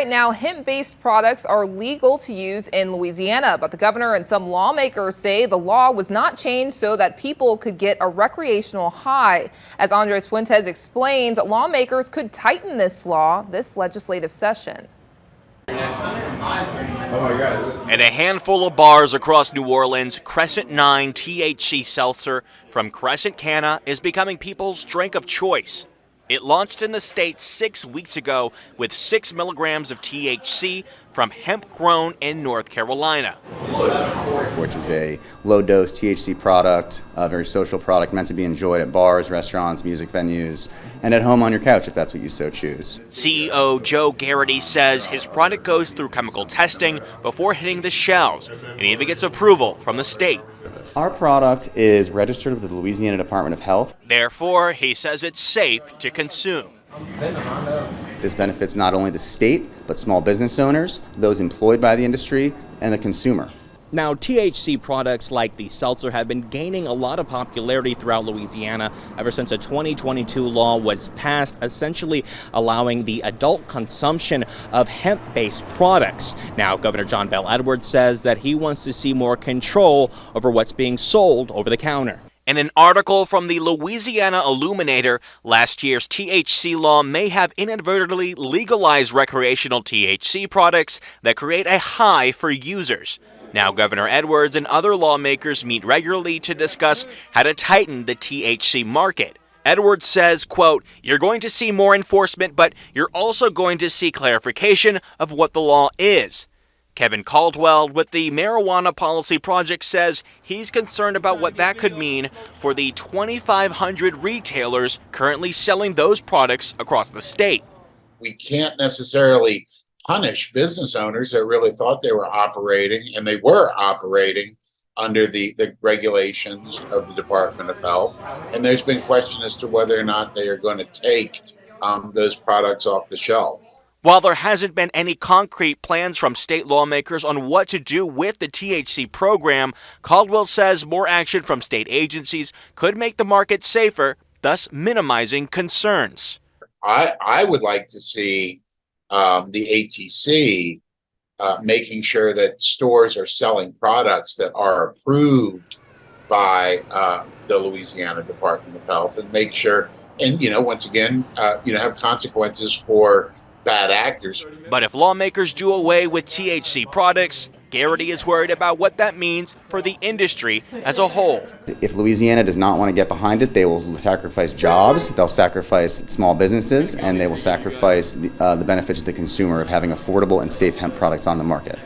Right now, hemp-based products are legal to use in Louisiana, but the governor and some lawmakers say the law was not changed so that people could get a recreational high. As Andres Fuentes explains, lawmakers could tighten this law this legislative session. Oh my God. At a handful of bars across New Orleans, Crescent 9 THC seltzer from Crescent Canna is becoming people's drink of choice. It launched in the state 6 weeks ago with 6 milligrams of THC from hemp grown in North Carolina. Which is a low-dose THC product, a very social product meant to be enjoyed at bars, restaurants, music venues, and at home on your couch if that's what you so choose. CEO Joe Garrity says his product goes through chemical testing before hitting the shelves and even gets approval from the state. Our product is registered with the Louisiana Department of Health. Therefore, he says it's safe to consume. This benefits not only the state, but small business owners, those employed by the industry, and the consumer. Now, THC products like the seltzer have been gaining a lot of popularity throughout Louisiana ever since a 2022 law was passed, essentially allowing the adult consumption of hemp-based products. Now, Governor John Bel Edwards says that he wants to see more control over what's being sold over the counter. In an article from the Louisiana Illuminator, last year's THC law may have inadvertently legalized recreational THC products that create a high for users. Now, Governor Edwards and other lawmakers meet regularly to discuss how to tighten the THC market. Edwards says, quote, "You're going to see more enforcement, but you're also going to see clarification of what the law is." Kevin Caldwell with the Marijuana Policy Project says he's concerned about what that could mean for the 2,500 retailers currently selling those products across the state. We can't necessarily punish business owners that really thought they were operating, and they were operating under the regulations of the Department of Health. And there's been question as to whether or not they are going to take those products off the shelf. While there hasn't been any concrete plans from state lawmakers on what to do with the THC program, Caldwell says more action from state agencies could make the market safer, thus minimizing concerns. I would like to see the ATC making sure that stores are selling products that are approved by the Louisiana Department of Health, and make sure, and once again, have consequences for bad actors. But if lawmakers do away with THC products, Garrity is worried about what that means for the industry as a whole. If Louisiana does not want to get behind it, they will sacrifice jobs, they'll sacrifice small businesses, and they will sacrifice the benefits to the consumer of having affordable and safe hemp products on the market.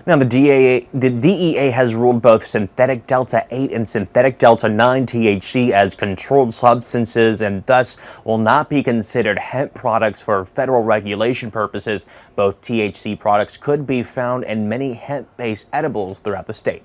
Now, the DEA has ruled both synthetic Delta 8 and synthetic Delta 9 THC as controlled substances and thus will not be considered hemp products for federal regulation purposes. Both THC products could be found in many hemp-based edibles throughout the state.